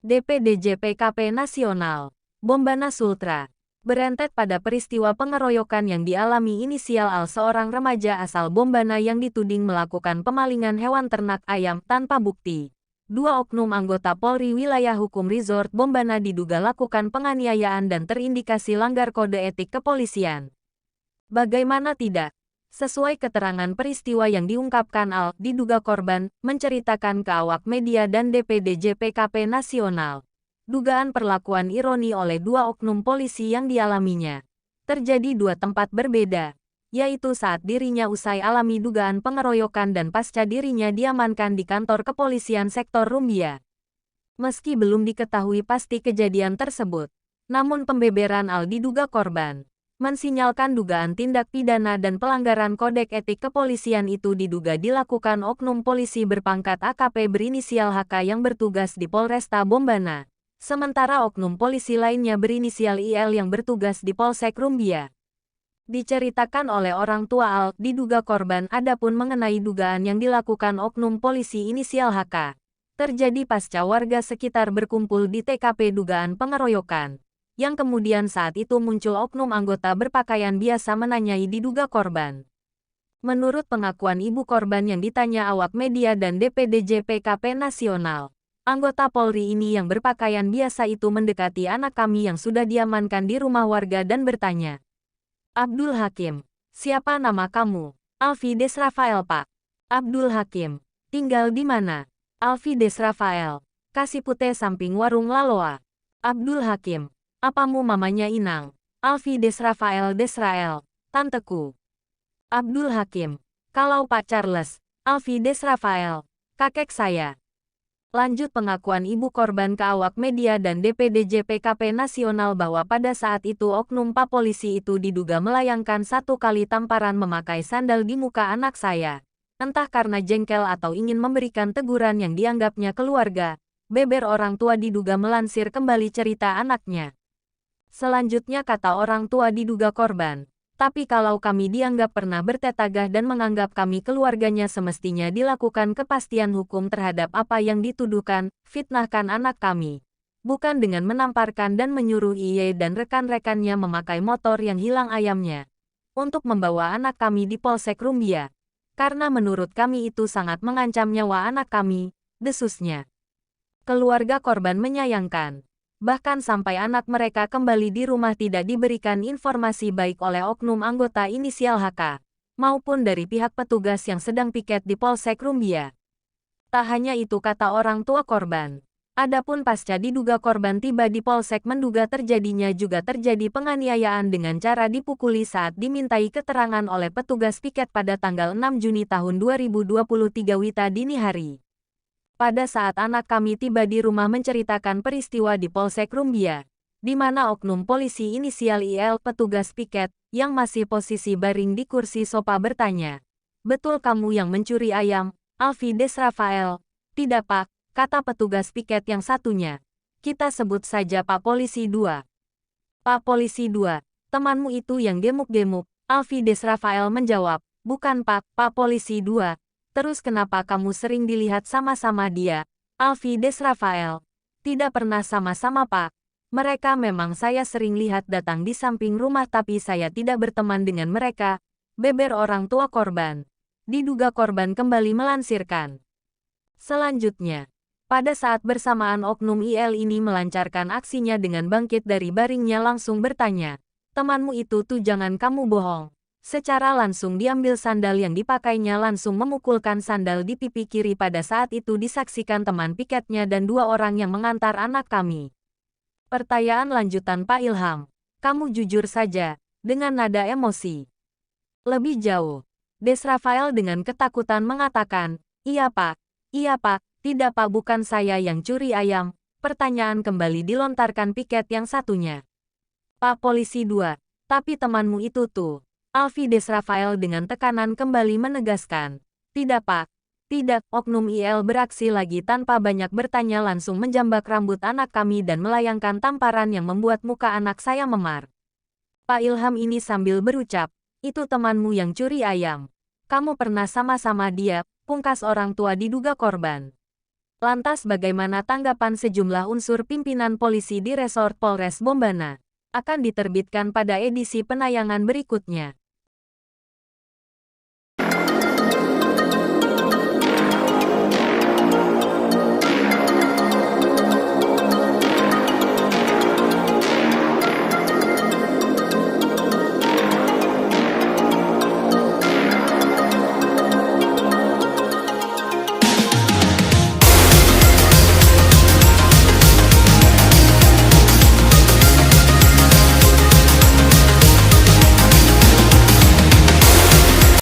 DPDJ PKP Nasional, Bombana Sultra, berentet pada peristiwa pengeroyokan yang dialami inisial Al, seorang remaja asal Bombana yang dituding melakukan pemalingan hewan ternak ayam tanpa bukti. Dua oknum anggota Polri Wilayah Hukum Resort Bombana diduga lakukan penganiayaan dan terindikasi langgar kode etik kepolisian. Bagaimana tidak? Sesuai keterangan peristiwa yang diungkapkan Al, diduga korban menceritakan ke awak media dan DPDJ PKP Nasional. Dugaan perlakuan ironi oleh dua oknum polisi yang dialaminya terjadi dua tempat berbeda, yaitu saat dirinya usai alami dugaan pengeroyokan dan pasca dirinya diamankan di kantor kepolisian sektor Rumbia. Meski belum diketahui pasti kejadian tersebut, namun pembeberan Al diduga korban mensinyalkan dugaan tindak pidana dan pelanggaran kodek etik kepolisian itu diduga dilakukan oknum polisi berpangkat AKP berinisial HK yang bertugas di Polresta Bombana. Sementara oknum polisi lainnya berinisial IL yang bertugas di Polsek Rumbia. Diceritakan oleh orang tua Al, diduga korban adapun mengenai dugaan yang dilakukan oknum polisi inisial HK. Terjadi pasca warga sekitar berkumpul di TKP dugaan pengeroyokan. Yang kemudian saat itu muncul oknum anggota berpakaian biasa menanyai diduga korban. Menurut pengakuan ibu korban yang ditanya awak media dan DPDJ PKP Nasional, anggota Polri ini yang berpakaian biasa itu mendekati anak kami yang sudah diamankan di rumah warga dan bertanya, "Abdul Hakim, siapa nama kamu?" "Alfi Des Rafael, Pak." "Abdul Hakim, tinggal di mana?" "Alfi Des Rafael, Kasipute samping warung Laloa." "Abdul Hakim, apamu mamanya Inang?" "Alfi Des Rafael Desrael, tanteku." "Abdul Hakim, kalau Pak Charles, Alfi Des Rafael, kakek saya." Lanjut pengakuan ibu korban ke awak media dan DPDJ PKP Nasional bahwa pada saat itu oknum Pak polisi itu diduga melayangkan satu kali tamparan memakai sandal di muka anak saya. Entah karena jengkel atau ingin memberikan teguran yang dianggapnya keluarga, beber orang tua diduga melansir kembali cerita anaknya. Selanjutnya kata orang tua diduga korban, "Tapi kalau kami dianggap pernah bertetagah dan menganggap kami keluarganya semestinya dilakukan kepastian hukum terhadap apa yang dituduhkan, fitnahkan anak kami. Bukan dengan menamparkan dan menyuruh IE dan rekan-rekannya memakai motor yang hilang ayamnya untuk membawa anak kami di Polsek Rumbia. Karena menurut kami itu sangat mengancam nyawa anak kami," desusnya. Keluarga korban menyayangkan. Bahkan sampai anak mereka kembali di rumah tidak diberikan informasi baik oleh oknum anggota inisial HK, maupun dari pihak petugas yang sedang piket di Polsek Rumbia. Tak hanya itu kata orang tua korban. Adapun pasca diduga korban tiba di Polsek menduga terjadinya juga terjadi penganiayaan dengan cara dipukuli saat dimintai keterangan oleh petugas piket pada tanggal 6 Juni tahun 2023 wita dini hari. Pada saat anak kami tiba di rumah menceritakan peristiwa di Polsek Rumbia, di mana oknum polisi inisial IL petugas piket, yang masih posisi baring di kursi sofa bertanya, "Betul kamu yang mencuri ayam, Alfi Des Rafael?" "Tidak Pak," kata petugas piket yang satunya. "Kita sebut saja Pak Polisi 2. "Pak Polisi 2, temanmu itu yang gemuk-gemuk?" Alfi Des Rafael menjawab, "Bukan Pak, Pak Polisi 2. Terus kenapa kamu sering dilihat sama-sama dia?" Alfi Des Rafael, "Tidak pernah sama-sama Pak. Mereka memang saya sering lihat datang di samping rumah tapi saya tidak berteman dengan mereka," beber orang tua korban. Diduga korban kembali melansirkan. Selanjutnya, pada saat bersamaan oknum IL ini melancarkan aksinya dengan bangkit dari baringnya langsung bertanya, "Temanmu itu tuh jangan kamu bohong." Secara langsung diambil sandal yang dipakainya langsung memukulkan sandal di pipi kiri pada saat itu disaksikan teman piketnya dan dua orang yang mengantar anak kami. Pertanyaan lanjutan Pak Ilham, "Kamu jujur saja," dengan nada emosi. Lebih jauh, Des Rafael dengan ketakutan mengatakan, "Iya Pak, tidak Pak bukan saya yang curi ayam." Pertanyaan kembali dilontarkan piket yang satunya. "Pak Polisi 2, tapi temanmu itu tuh." Alfi Des Rafael dengan tekanan kembali menegaskan, "Tidak Pak, tidak." Oknum IL beraksi lagi tanpa banyak bertanya langsung menjambak rambut anak kami dan melayangkan tamparan yang membuat muka anak saya memar. Pak Ilham ini sambil berucap, "Itu temanmu yang curi ayam. Kamu pernah sama-sama dia," pungkas orang tua diduga korban. Lantas bagaimana tanggapan sejumlah unsur pimpinan polisi di Resort Polres Bombana? Akan diterbitkan pada edisi penayangan berikutnya.